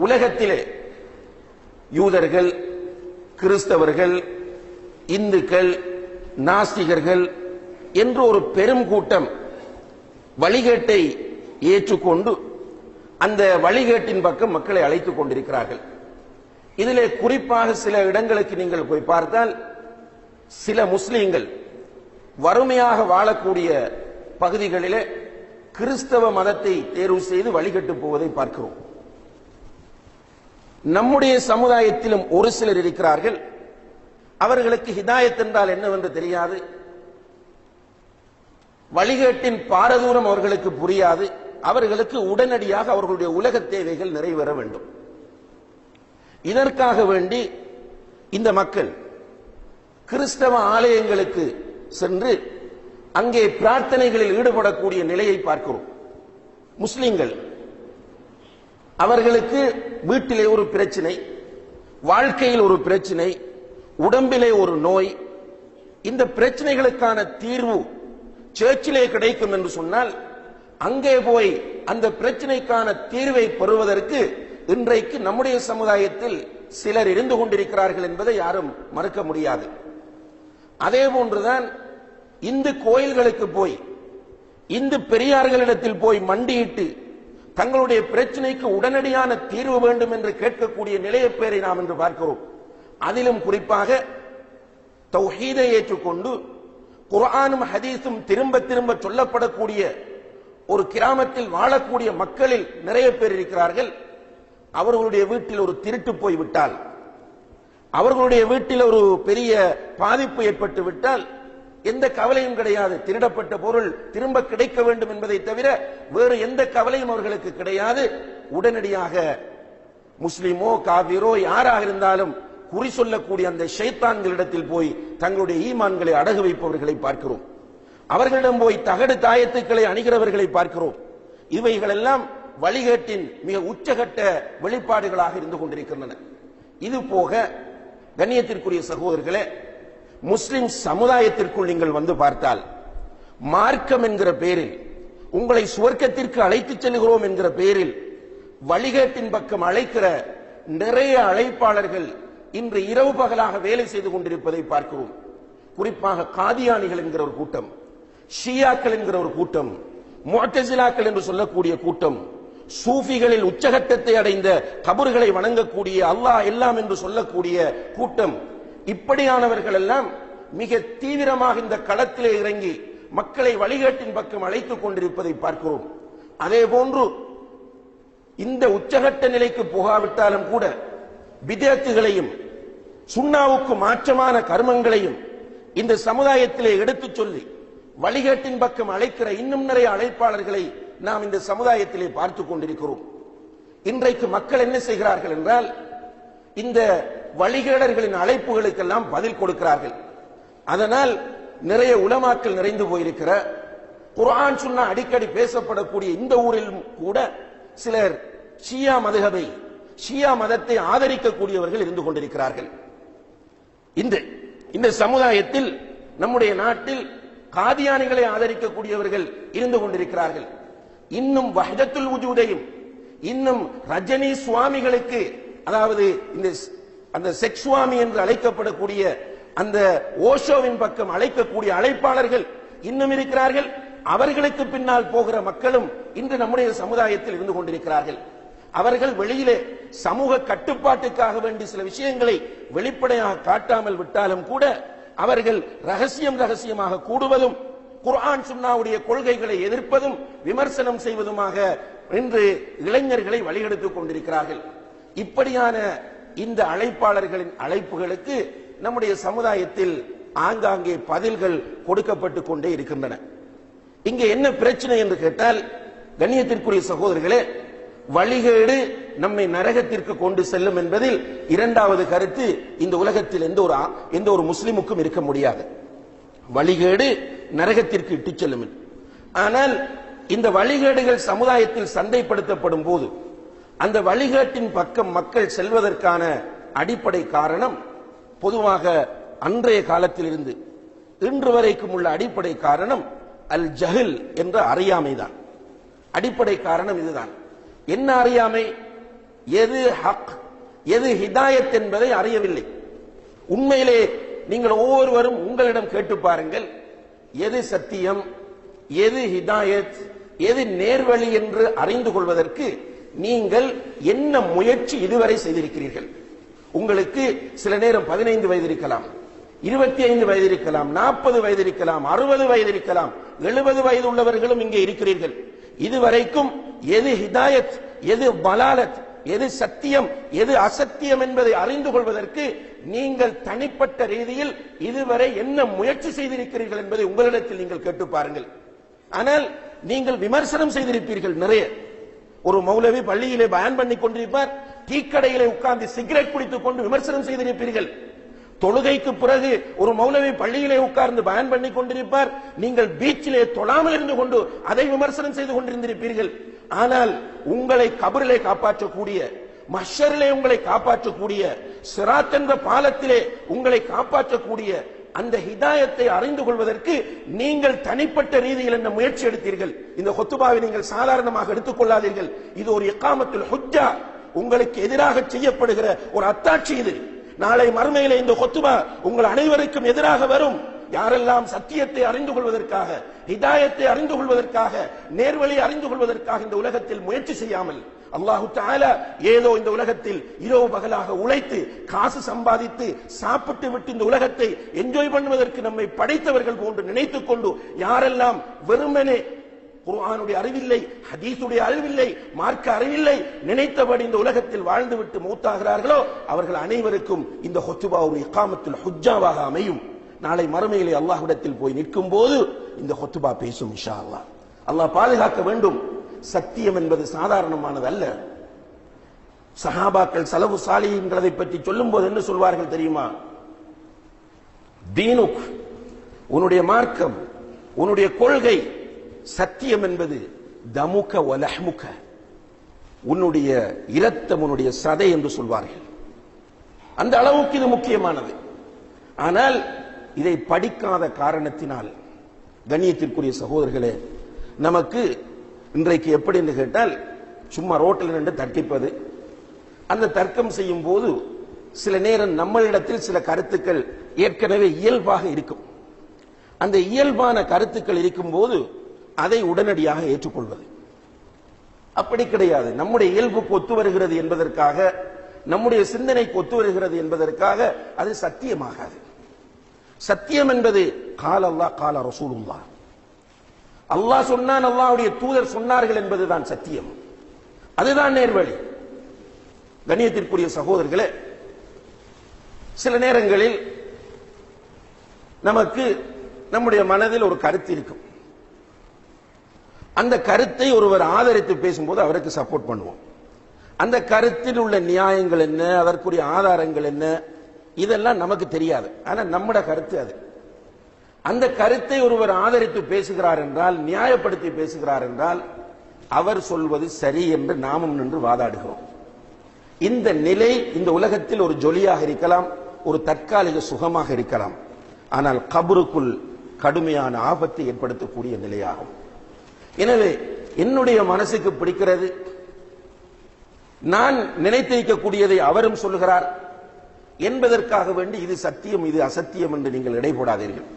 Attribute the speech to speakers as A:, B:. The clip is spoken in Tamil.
A: உலகத்திலே யூதர்கள், கிறிஸ்தவர்கள், இந்துக்கள், நாஸ்திகர்கள் என்று ஒரு பெரும் கூட்டம் வழிகேட்டை ஏற்றுக்கொண்டு அந்த வழிகேட்டின் பக்கம் மக்களை அழைத்துக் கொண்டிருக்கிறார்கள். இதிலே குறிப்பாக சில இடங்களுக்கு நீங்கள் போய் பார்த்தால் சில முஸ்லீம்கள் வறுமையாக வாழக்கூடிய பகுதிகளிலே கிறிஸ்தவ மதத்தை தேர்வு செய்து வழிகட்டு போவதை பார்க்கிறோம். நம்முடைய சமுதாயத்திலும் ஒரு சிலர் இருக்கிறார்கள், அவர்களுக்கு ஹிதாயத் என்றால் என்னவென்று தெரியாது, வழிகேட்டின் பாரதூரம் அவர்களுக்கு புரியாது. அவர்களுக்கு உடனடியாக அவர்களுடைய உலக தேவைகள் நிறைவேற வேண்டும். இதற்காக வேண்டி இந்த மக்கள் கிறிஸ்தவ ஆலயங்களுக்கு சென்று அங்கே பிரார்த்தனைகளில் ஈடுபடக்கூடிய நிலையை பார்க்கிறோம். முஸ்லிம்கள் அவர்களுக்கு வீட்டிலே ஒரு பிரச்சனை, வாழ்க்கையில் ஒரு பிரச்சனை, உடம்பிலே ஒரு நோய், இந்த பிரச்சனைகளுக்கான தீர்வு சர்ச்சிலே கிடைக்கும் என்று சொன்னால் அங்கே போய் அந்த பிரச்சனைக்கான தீர்வை பெறுவதற்கு இன்றைக்கு நம்முடைய சமுதாயத்தில் சிலர் இருந்து கொண்டிருக்கிறார்கள் என்பதை யாரும் மறுக்க முடியாது. அதே போன்றுதான் இந்து கோயில்களுக்கு போய் இந்து பெரியார்களிடத்தில் போய் மண்டியிட்டு தங்களுடைய பிரச்சனைக்கு உடனடியான தீர்வு வேண்டும் என்று கேட்கக்கூடிய நிலைய பேரை நாம் இன்று பார்க்கிறோம். அதிலும் குறிப்பாக தௌஹீதை ஏற்றுக்கொண்டு குர்ஆனும் ஹதீஸும் திரும்ப திரும்ப சொல்லப்படக்கூடிய ஒரு கிராமத்தில் வாழக்கூடிய மக்களில் நிறைய பேர் இருக்கிறார்கள். அவர்களுடைய வீட்டில் ஒரு திருட்டு போய் விட்டால், அவர்களுடைய வீட்டில் ஒரு பெரிய பாதிப்பு ஏற்பட்டு விட்டால் எந்த கவலையும் கிடையாது. திருடப்பட்ட பொருள் திரும்ப கிடைக்க வேண்டும் என்பதை தவிர வேறு எந்த கவலையும் அவர்களுக்கு கிடையாது. உடனடியாக முஸ்லிமோ காபிரோ யாராக இருந்தாலும் குறி சொல்லக்கூடிய அந்த ஷைத்தான்களிடத்தில் போய் தங்களுடைய ஈமான்களை அடகு வைப்பவர்களை பார்க்கிறோம். அவர்களிடம் போய் தகடு தாயத்துக்களை அணிகிறவர்களை பார்க்கிறோம். இவைகள் எல்லாம் வழிகேட்டின் மிக உச்சகட்ட வெளிப்பாடுகளாக இருந்து கொண்டிருக்கின்றன. இது போக கண்ணியத்திற்குரிய சகோதரர்களே, முஸ்லிம் சமுதாயத்திற்குள் நீங்கள் வந்து பார்த்தால் மார்க்கம் என்கிற பெயரில் உங்களை சுவர்க்கத்திற்கு அழைத்துச் செல்கிறோம் என்கிற பெயரில் வழிகேட்டின் பக்கம் அழைக்கிற நிறைய அழைப்பாளர்கள் இன்று இரவு பகலாக வேலை செய்து கொண்டிருப்பதை பார்க்கிறோம். குறிப்பாக காதியானிகள் என்கிற ஒரு கூட்டம், ஷியாக்கள் என்கிற ஒரு கூட்டம், முஅ்தஸிலாக்கள் என்று சொல்லக்கூடிய கூட்டம், சூஃபிகளில் உச்சகட்டத்தை அடைந்த கபர்களை வணங்கக்கூடிய அல்லாஹ் எல்லாம் என்று சொல்லக்கூடிய கூட்டம், இப்படியானவர்கள் எல்லாம் மிக தீவிரமாக இந்த களத்திலே இறங்கி மக்களை வழிகேட்டின் பக்கம் அழைத்துக் கொண்டிருப்பதை பார்க்கிறோம். அதே போன்று இந்த உச்சகட்ட நிலைக்கு போகாவிட்டாலும் கூட பிதஅத்துகளையும் சுன்னாவுக்கு மாற்றமான கர்மங்களையும் இந்த சமுதாயத்திலே எடுத்துச் சொல்லி வழிகேட்டின் பக்கம் அழைக்கிற இன்னும் நிறைய அழைப்பாளர்களை நாம் இந்த சமுதாயத்திலே பார்த்துக் கொண்டிருக்கிறோம். இன்றைக்கு மக்கள் என்ன செய்கிறார்கள் என்றால், இந்த வழிகேடர்களின் அழைப்புகளுக்கெல்லாம் பதில் கொடுக்கிறார்கள். அதனால் நிறைய உலமாக்கள் நிறைந்து போயிருக்கிற குர்ஆன் சுன்னா அடிக்கடி பேசப்படக்கூடிய இந்த ஊரிலும் கூட சிலர் ஷியா மதுஹபை, ஷியா மதத்தை ஆதரிக்கக்கூடியவர்கள் இருந்து கொண்டிருக்கிறார்கள். இந்த சமுதாயத்தில் நம்முடைய நாட்டில் காதியானிகளை ஆதரிக்கக்கூடியவர்கள் இருந்து கொண்டிருக்கிறார்கள். இன்னும் வஹ்தத்துல் வஜூதையும் இன்னும் ரஜினி சுவாமிகளுக்கு, அதாவது இந்த அந்த செக்ஸ் சுவாமி என்று அழைக்கப்படக்கூடிய அந்த ஓஷோவின் பக்கம் அழைக்கக்கூடிய அழைப்பாளர்கள் இன்னும் இருக்கிறார்கள். அவர்களுக்கு பின்னால் போகிற மக்களும் இன்று நம்முடைய சமுதாயத்தில் இருந்து கொண்டிருக்கிறார்கள். அவர்கள் வெளியிலே சமூக கட்டுப்பாட்டுக்காக வேண்டி சில விஷயங்களை வெளிப்படையாக காட்டாமல் விட்டாலும் கூட அவர்கள் ரகசியமாக கூடுவதும் குர்ஆன் சுன்னாவுடைய கொள்கைகளை எதிர்ப்பதும் விமர்சனம் செய்வதுமாக இன்று இளைஞர்களை வழிகெடுத்துக் கொண்டிருக்கிறார்கள். இப்படியான இந்த அழைப்பாளர்களின் அழைப்புகளுக்கு நம்முடைய சமுதாயத்தில் ஆங்காங்கே பதில்கள் கொடுக்கப்பட்டுக் கொண்டே இருக்கின்றன. இங்கே என்ன பிரச்சனை என்று கேட்டால், கண்ணியத்திற்குரிய சகோதரர்களே, வழிகேடு நம்மை நரகத்திற்கு கொண்டு செல்லும் என்பதில் இரண்டாவது கருத்து இந்த உலகத்தில் எந்த ஒரு முஸ்லிமுக்கும் இருக்க முடியாது. வழிகேடு நரகத்திற்கு இட்டுச் செல்லும். ஆனால் இந்த வழிகேடுகள் சமுதாயத்தில் சந்தைப்படுத்தப்படும் போது அந்த வழிகேட்டின் பக்கம் மக்கள் செல்வதற்கான அடிப்படை காரணம் பொதுவாக அன்றைய காலத்தில் இருந்து இன்று வரைக்கும் உள்ள அடிப்படை காரணம் அல் ஜஹில் என்ற அறியாமைதான். அடிப்படை காரணம் இதுதான். என்ன அறியாமை? எது ஹக், எது ஹிதாயத் என்பதை அறியவில்லை. உண்மையிலே நீங்கள் ஒவ்வொருவரும் உங்களிடம் கேட்டு பாருங்கள், எது சத்தியம், எது ஹிதாயத், எது நேர்வழி என்று அறிந்து கொள்வதற்கு நீங்கள் என்ன முயற்சி இதுவரை செய்திருக்கிறீர்கள்? உங்களுக்கு சில நேரம் 15 வயது இருக்கலாம், 25 வயது இருக்கலாம், 40 வயது இருக்கலாம், 60 வயது இருக்கலாம், 70 வயது உள்ளவர்களும் இங்கே இருக்கிறீர்கள். இதுவரைக்கும் எது ஹிதாயத், எது பலாலத், எது சத்தியம், எது அசத்தியம் என்பதை அறிந்து கொள்வதற்கு நீங்கள் தனிப்பட்ட ரீதியில் இதுவரை என்ன முயற்சி செய்திருக்கிறீர்கள் என்பதை உங்களிடத்தில் நீங்கள் கேட்டு பாருங்கள். ஆனால் நீங்கள் விமர்சனம் செய்திருப்பீர்கள் நிறைய. ஒரு மௌலவி பள்ளியிலே பயான் பண்ணி கொண்டிருப்பார், டீக்கடையிலே உட்கார்ந்து சிகரெட் குடித்துக் கொண்டு விமர்சனம் செய்திருப்பீர்கள். தொழுகைக்கு பிறகு ஒரு மௌலவி பள்ளியிலே உட்கார்ந்து பயான் பண்ணி கொண்டிருப்பார், நீங்கள் பீச்சிலே தொழாமல் இருந்து கொண்டு அதை விமர்சனம் செய்து கொண்டிருந்திருப்பீர்கள். ஆனால் உங்களை கபரிலே காப்பாற்றக்கூடிய, மஹ்ஷரிலே உங்களை காப்பாற்றக்கூடிய, சிராத் என்ற பாலத்திலே உங்களை காப்பாற்றக்கூடிய அந்த ஹிதாயத்தை அறிந்து கொள்வதற்கு நீங்கள் தனிப்பட்ட ரீதியில் என்ன முயற்சி எடுத்தீர்கள்? இந்த ஹுத்பாவை நீங்கள் சாதாரணமாக எடுத்துக் கொள்ளாதீர்கள். இது ஒரு இகாமத்துல் ஹுஜ்ஜா, உங்களுக்கு எதிராக செய்யப்படுகிற ஒரு அத்தாட்சி. இது நாளை மறுமையிலே இந்த ஹுத்பா உங்கள் அனைவருக்கும் எதிராக வரும். யாரெல்லாம் சத்தியத்தை அறிந்து கொள்வதற்காக, ஹிதாயத்தை அறிந்து கொள்வதற்காக, நேர்வழி அறிந்து கொள்வதற்காக இந்த உலகத்தில் முயற்சி செய்யாமல் அல்லாஹு தஆலா ஏதோ இந்த உலகத்தில் இரவு பகலாக உழைத்து காசு சம்பாதித்து சாப்பிட்டு விட்டு இந்த உலகத்தை என்ஜாய் பண்ணுவதற்கு நம்மை படைத்தவர்கள் போன்று நினைத்துக் கொண்டு யாரெல்லாம் வெறுமனே குர்ஆனுடைய அறிவில்லை, ஹதீஸுடைய அறிவில்லை, மார்க்க அறிவில்லை, நினைத்தபடி இந்த உலகத்தில் வாழ்ந்துவிட்டு மௌத்தாகிறார்களோ அவர்கள் அனைவருக்கும் இந்த ஹுத்பா ஒரு இகாமத்துல் ஹுஜ்ஜாவாக அமையும். நாளை மறுமையிலே அல்லாஹ்விடத்தில் போய் நிற்கும் போது இந்த ஹுத்பா பேசும் இன்ஷா அல்லாஹ். அல்லாஹ் பாதுகாக்க வேண்டும். சத்தியம் என்பது சாதாரணமானது அல்ல. சஹாபாக்கள் ஸலஃபு ஸாலிஹீன்களை பற்றி சொல்லும் போது என்ன சொல்வார்கள் தெரியுமா? தீனுக், உன்னுடைய மார்க்கம், உன்னுடைய கொள்கை சத்தியம் என்பது தமுக வ லஹ்முக, உன்னுடைய இரத்தம், உன்னுடைய சதை என்று சொல்வார்கள். அந்த அளவுக்கு இது முக்கியமானது. ஆனால் இதை படிக்காத காரணத்தினால் கண்ணியத்திற்குரிய சகோதரர்களே, நமக்கு இன்றைக்கு எப்படி என்று கேட்டால், சும்மா ரோட்டில் நின்று தர்க்கிப்பது, அந்த தர்க்கம் செய்யும் போது சில நேரம் நம்மளிடத்தில் சில கருத்துக்கள் ஏற்கனவே இயல்பாக இருக்கும். அந்த இயல்பான கருத்துக்கள் இருக்கும் போது அதை உடனடியாக ஏற்றுக்கொள்வது அப்படி கிடையாது. நம்முடைய இயல்புக்கு ஒத்து வருகிறது என்பதற்காக, நம்முடைய சிந்தனைக்கு ஒத்து வருகிறது என்பதற்காக அது சத்தியமாகாது. சத்தியம் என்பது கால அல்லாஹ் கால ரசூலுல்லாஹ், அல்லாஹ் சொன்னான், அல்லாஹ்வுடைய தூதர் சொன்னார்கள் என்பதுதான் சத்தியம். அதுதான் நேர்வழி. கண்ணியத்திற்குரிய சகோதரர்களே, சில நேரங்களில் நமக்கு நம்முடைய மனதில் ஒரு கருத்து இருக்கும். அந்த கருத்தை ஒருவர் ஆதரித்து பேசும்போது அவருக்கு சப்போர்ட் பண்ணுவோம். அந்த கருத்தில் உள்ள நியாயங்கள் என்ன, அதற்குரிய ஆதாரங்கள் என்ன, இதெல்லாம் நமக்கு தெரியாது. ஆனா நம்முடைய கருத்து அது. அந்த கருத்தை ஒருவர் ஆதரித்து பேசுகிறார் என்றால், நியாயப்படுத்தி பேசுகிறார் என்றால், அவர் சொல்வது சரி என்று நாமும் நின்று வாதாடுகிறோம். இந்த நிலை இந்த உலகத்தில் ஒரு ஜொலியாக இருக்கலாம், ஒரு தற்காலிக சுகமாக இருக்கலாம். ஆனால் கபருக்குள் கடுமையான ஆபத்தை ஏற்படுத்தக்கூடிய நிலையாகும். எனவே என்னுடைய மனசுக்கு பிடிக்கிறது, நான் நினைத்திருக்கக்கூடியதை அவரும் சொல்கிறார் என்பதற்காக வேண்டி இது சத்தியம் இது அசத்தியம் என்று நீங்கள் எடை போடாதீர்கள்.